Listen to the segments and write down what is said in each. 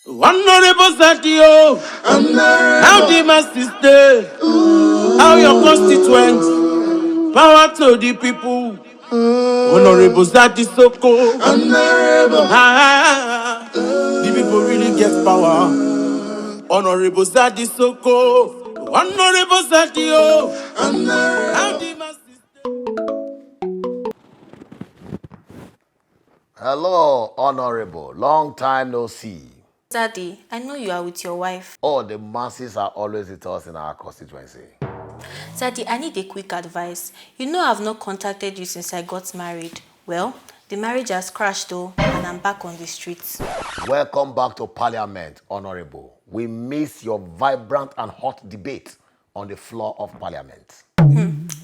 Honorable Zaddy, how the masses stay, how your constituents, power to the people. Honorable Zaddy Sokoh, the people really get power. Honorable Zaddy Sokoh, Honorable Zaddy, how the masses. Hello, Honorable. Long time no see. Zaddy, I know you are with your wife. Oh, the masses are always with us in our constituency. Zaddy, I need a quick advice. You know I've not contacted you since I got married. Well, the marriage has crashed though, and I'm back on the streets. Welcome back to Parliament, Honorable. We miss your vibrant and hot debate on the floor of Parliament.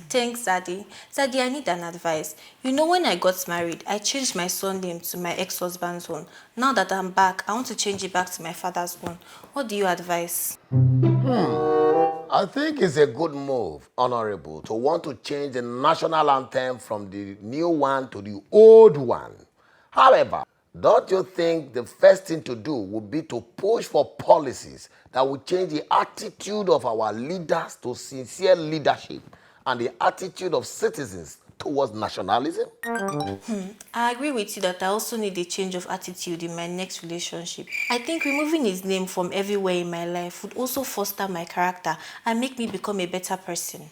Thanks, Zaddy. Zaddy, I need an advice. You know when I got married, I changed my surname to my ex-husband's one. Now that I'm back, I want to change it back to my father's one. What do you advise? I think it's a good move, Honorable, to want to change the national anthem from the new one to the old one. However, don't you think the first thing to do would be to push for policies that will change the attitude of our leaders to sincere leadership and the attitude of citizens towards nationalism? I agree with you that I also need a change of attitude in my next relationship. I think removing his name from everywhere in my life would also foster my character and make me become a better person.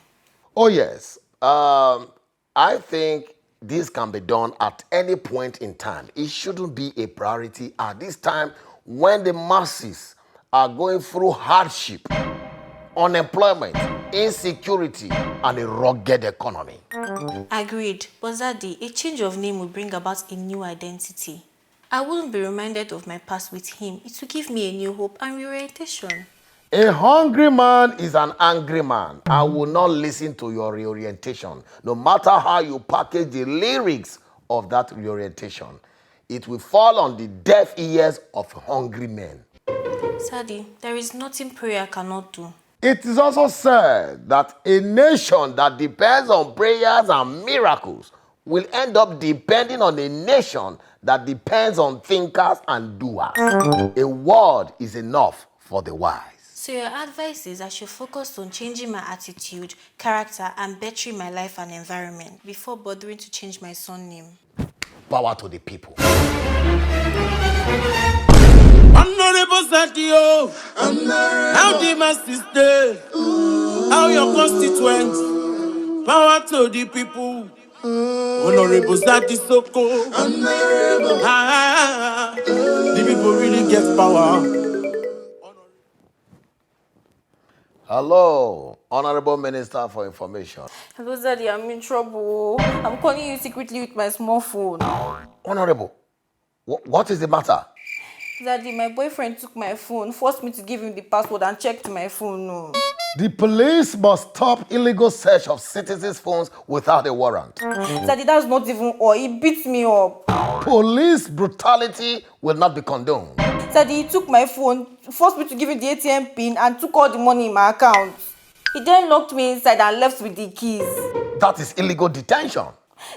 Oh, yes. I think this can be done at any point in time. It shouldn't be a priority at this time when the masses are going through hardship, unemployment, insecurity, and a rugged economy. Agreed, but Zaddy, a change of name will bring about a new identity. I wouldn't be reminded of my past with him. It will give me a new hope and reorientation. A hungry man is an angry man. I will not listen to your reorientation, no matter how you package the lyrics of that reorientation. It will fall on the deaf ears of hungry men. Zaddy, there is nothing prayer cannot do. It is also said that a nation that depends on prayers and miracles will end up depending on a nation that depends on thinkers and doers. A word is enough for the wise. So your advice is I should focus on changing my attitude, character, and bettering my life and environment before bothering to change my surname. Power to the people. Honorable Zaddy, how the masses stay, how your constituents, power to the people. Honorable Zaddy Sokoh, the people really get power. Hello, Honorable Minister for Information. Hello, Zaddy, I'm in trouble. I'm calling you secretly with my small phone. Honorable, what is the matter? Zaddy, my boyfriend took my phone, forced me to give him the password and checked my phone. No. The police must stop illegal search of citizens' phones without a warrant. Zaddy, that's not even all. He beat me up. Police brutality will not be condoned. Zaddy, he took my phone, forced me to give him the ATM pin and took all the money in my account. He then locked me inside and left with the keys. That is illegal detention.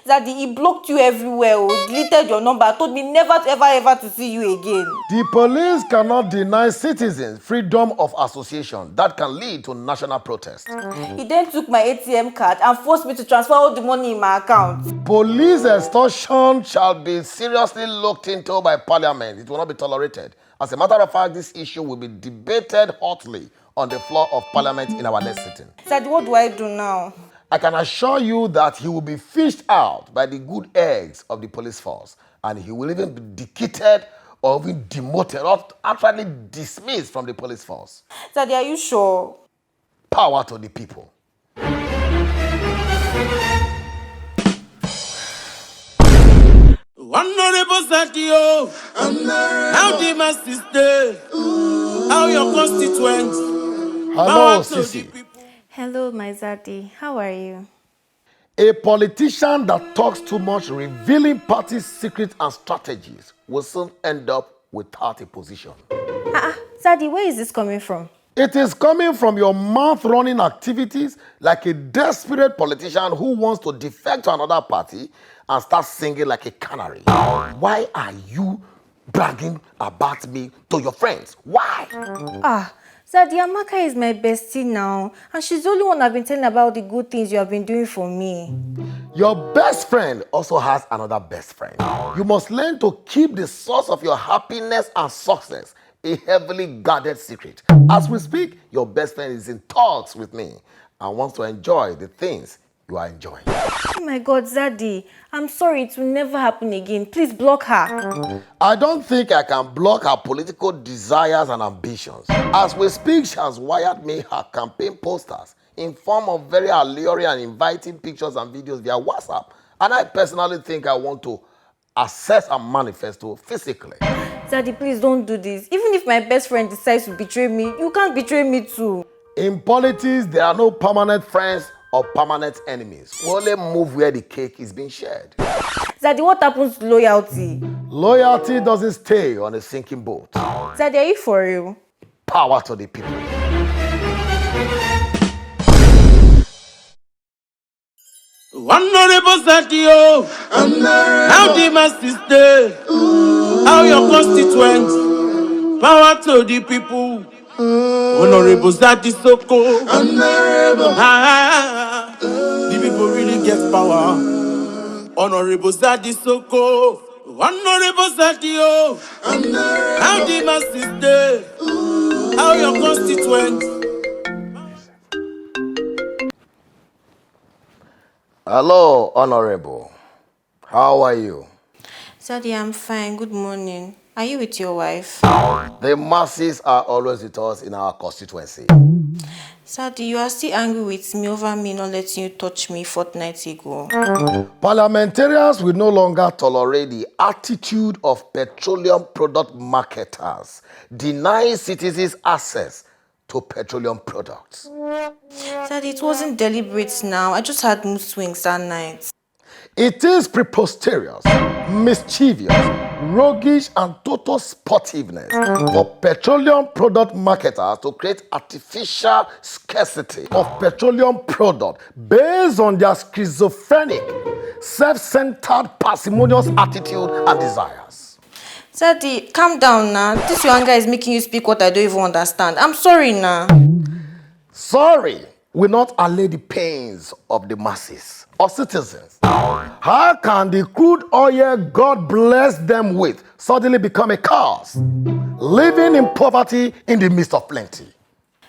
Zaddy, he blocked you everywhere, deleted your number, told me never ever to see you again. The police cannot deny citizens freedom of association. That can lead to national protest. He then took my ATM card and forced me to transfer all the money in my account. Police extortion shall be seriously looked into by Parliament. It will not be tolerated. As a matter of fact, this issue will be debated hotly on the floor of Parliament in our next sitting. Zaddy, what do I do now? I can assure you that he will be fished out by the good eggs of the police force, and he will even be defeated or even demoted or actually dismissed from the police force. Zaddy, are you sure? Power to the people. Honorable Zaddy, how the masses stay, how your constituents, Hello, power to the Sisi. people. Hello, my Zaddy. How are you? A politician that talks too much revealing party secrets and strategies will soon end up without a position. Zaddy, where is this coming from? It is coming from your mouth-running activities like a desperate politician who wants to defect to another party and start singing like a canary. Why are you bragging about me to your friends. Why? Zaddy, Amaka is my bestie now, and she's the only one I've been telling about the good things you have been doing for me. Your best friend also has another best friend. You must learn to keep the source of your happiness and success a heavily guarded secret. As we speak, your best friend is in talks with me and wants to enjoy the things you are enjoying. Oh my God, Zaddy, I'm sorry, it will never happen again. Please block her. I don't think I can block her political desires and ambitions. As we speak, she has wired me her campaign posters in form of very alluring and inviting pictures and videos via WhatsApp. And I personally think I want to access and manifesto physically. Zaddy, please don't do this. Even if my best friend decides to betray me, you can't betray me too. In politics, there are no permanent friends or permanent enemies. We only move where the cake is being shared. Zaddy, what happens to loyalty? Loyalty doesn't stay on a sinking boat. Zaddy, are you for real? Power to the people. Honorable Zaddy, how the masses stay, how your constituents, power to the people. Honorable Zaddy Sokoh, the people really get power. Honorable Zaddy Sokoh, Honorable Zaddy, how the masses stay, how your constituents. Hello, Honorable. How are you? Zaddy, I'm fine. Good morning. Are you with your wife? The masses are always with us in our constituency. Zaddy, you are still angry with me over me not letting you touch me fortnight ago. Parliamentarians will no longer tolerate the attitude of petroleum product marketers denying citizens access to petroleum products. Zaddy, it wasn't deliberate now. I just had mood swings that night. It is preposterous, mischievous, roguish, and total sportiveness for petroleum product marketers to create artificial scarcity of petroleum product based on their schizophrenic, self-centered, parsimonious attitude and desires. Zaddy, calm down now. This your anger is making you speak what I don't even understand. I'm sorry now. Sorry will not allay the pains of the masses or citizens. How can the crude oil God bless them with suddenly become a curse, living in poverty in the midst of plenty?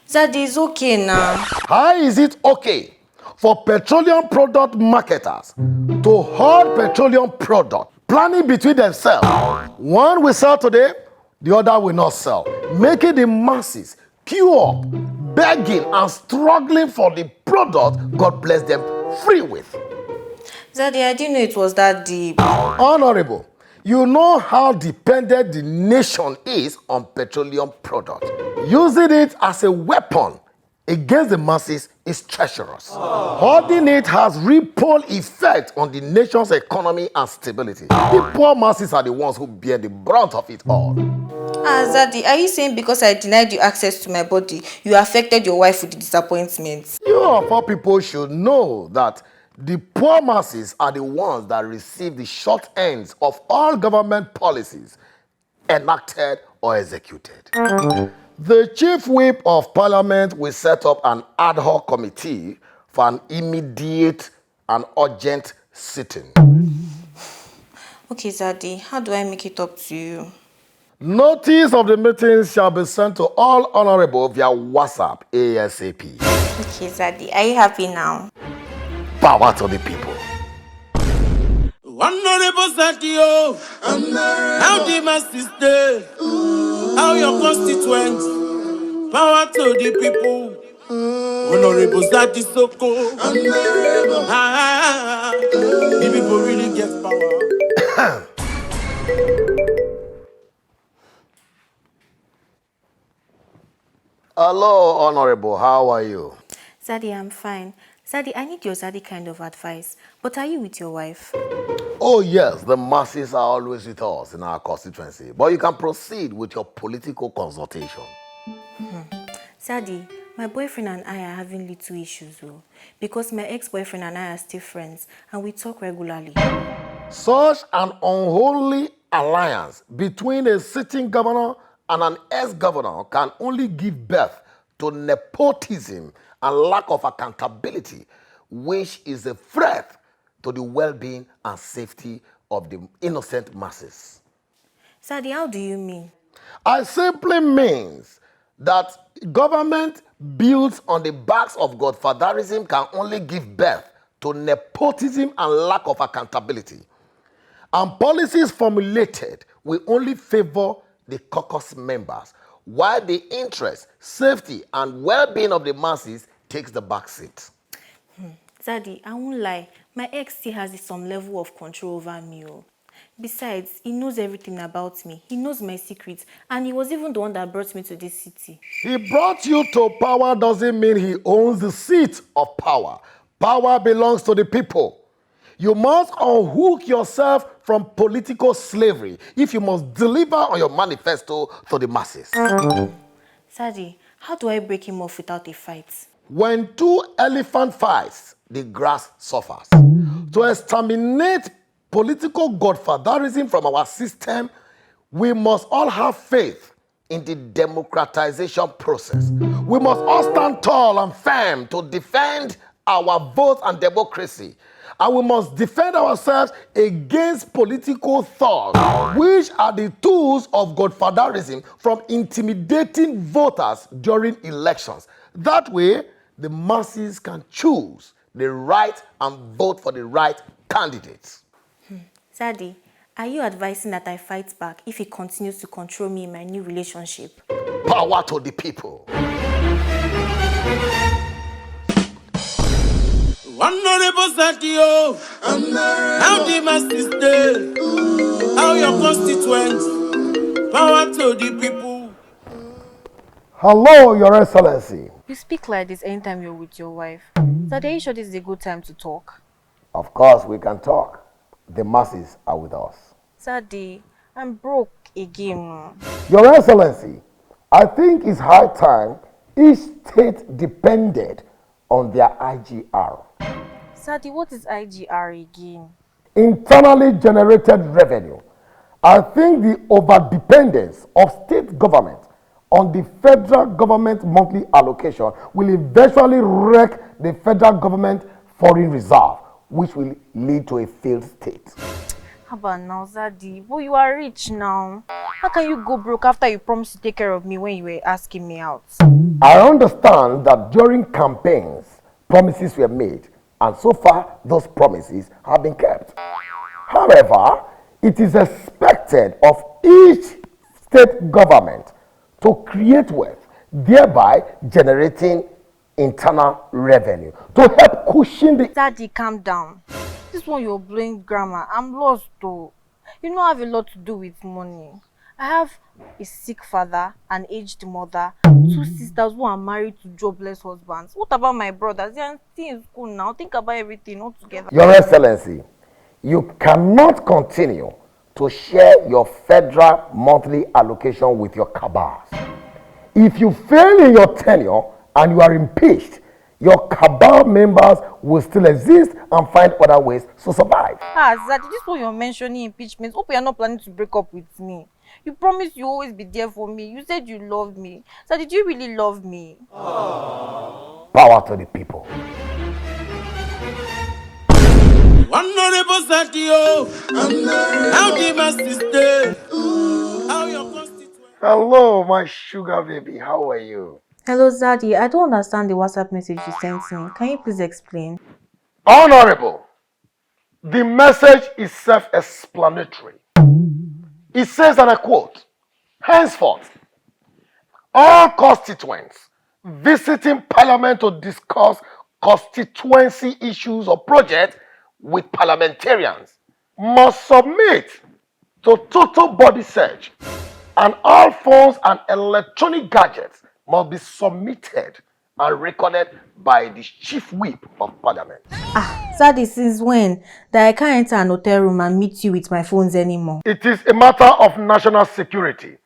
Zaddy, it's okay now. How is it okay for petroleum product marketers to hoard petroleum product, planning between themselves? One will sell today, the other will not sell, making the masses queue up, begging and struggling for the product God bless them free with. Zaddy, I didn't know it was that deep. Honorable, you know how dependent the nation is on petroleum products. Using it as a weapon against the masses is treacherous. Hoarding it has ripple effect on the nation's economy and stability. The poor masses are the ones who bear the brunt of it all. Zaddy, are you saying because I denied you access to my body, you affected your wife with the disappointment? You of all people should know that the poor masses are the ones that receive the short ends of all government policies enacted or executed. The chief whip of parliament will set up an ad hoc committee for an immediate and urgent sitting. Okay, Zaddy, how do I make it up to you? Notice of the meeting shall be sent to all honorable via WhatsApp ASAP. Okay, Zaddy, are you happy now? Power to the people. Honorable Zaddy, how the masses stay, how your constituents, power to the people. Honorable Zaddy Sokoh, the people really get power. Hello, Honorable. How are you? Zaddy, I'm fine. Zaddy, I need your Zaddy kind of advice. But are you with your wife? Oh, yes. The masses are always with us in our constituency. But you can proceed with your political consultation. Zaddy, my boyfriend and I are having little issues, because my ex-boyfriend and I are still friends and we talk regularly. Such an unholy alliance between a sitting governor and an ex-governor can only give birth to nepotism and lack of accountability, which is a threat to the well-being and safety of the innocent masses. Zaddy, how do you mean? I simply means that government built on the backs of godfatherism can only give birth to nepotism and lack of accountability. And policies formulated will only favor the caucus members, while the interest, safety, and well-being of the masses takes the back seat. Zaddy, I won't lie. My ex still has some level of control over me. Besides, he knows everything about me. He knows my secrets. And he was even the one that brought me to this city. He brought you to power doesn't mean he owns the seat of power. Power belongs to the people. You must unhook yourself from political slavery if you must deliver on your manifesto to the masses. Zaddy, how do I break him off without a fight? When two elephants fight, the grass suffers. To exterminate political godfatherism from our system, we must all have faith in the democratization process. We must all stand tall and firm to defend our vote and democracy. And we must defend ourselves against political thugs, which are the tools of godfatherism from intimidating voters during elections. That way, the masses can choose the right and vote for the right candidates. Zaddy, are you advising that I fight back if he continues to control me in my new relationship? Power to the people. Honorable Zaddy, how the masses stay, how your constituents, power to the people. Hello, Your Excellency. You speak like this anytime you're with your wife. Zaddy, are you sure this is a good time to talk? Of course, we can talk. The masses are with us. Zaddy, I'm broke again. Your Excellency, I think it's high time each state depended on their IGR. Zaddy, what is IGR again? Internally generated revenue. I think the overdependence of state government on the federal government monthly allocation will eventually wreck the federal government foreign reserve, which will lead to a failed state. How about now, Zaddy? But you are rich now. How can you go broke after you promised to take care of me when you were asking me out? I understand that during campaigns, promises were made, and so far, those promises have been kept. However, it is expected of each state government to create wealth, thereby generating internal revenue to help cushion the... Zaddy, calm down. This one you're blowing grammar. I'm lost though. You know I have a lot to do with money. I have a sick father, an aged mother, two sisters who are married to jobless husbands. What about my brothers? They are still in school now. Think about everything all together. Your Excellency, you cannot continue to share your federal monthly allocation with your cabals. If you fail in your tenure and you are impeached, your cabal members will still exist and find other ways to survive. Zaddy, this one you're mentioning impeachment. Hope you're not planning to break up with me. You promised you always be there for me. You said you loved me. So did you really love me? Power to the people. Honorable Zaddy, how the masses stay, how your constituents. Hello, my sugar baby. How are you? Hello, Zaddy. I don't understand the WhatsApp message you sent me. Can you please explain? Honorable, the message is self-explanatory. It says, and I quote, henceforth, all constituents visiting Parliament to discuss constituency issues or projects with parliamentarians must submit to total body search, and all phones and electronic gadgets must be submitted and recorded by the chief whip of Parliament. Zaddy, since when that I can't enter an hotel room and meet you with my phones anymore? It is a matter of national security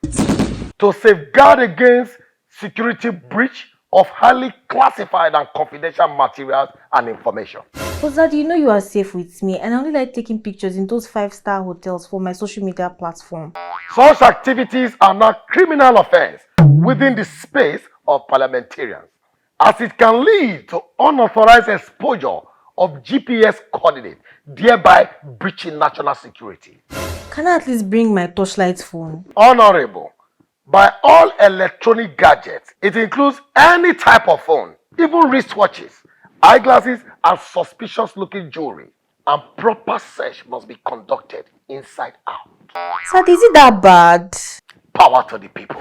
to safeguard against security breach of highly classified and confidential materials and information. But Zaddy, you know you are safe with me, and I only like taking pictures in those 5-star hotels for my social media platform. Such activities are not criminal offense within the space of parliamentarians, as it can lead to unauthorized exposure of GPS coordinates, thereby breaching national security. Can I at least bring my torchlight phone? Honorable, by all electronic gadgets, it includes any type of phone, even wristwatches, eyeglasses, and suspicious looking jewelry. And proper search must be conducted inside out. Zaddy, is it that bad? Power to the people.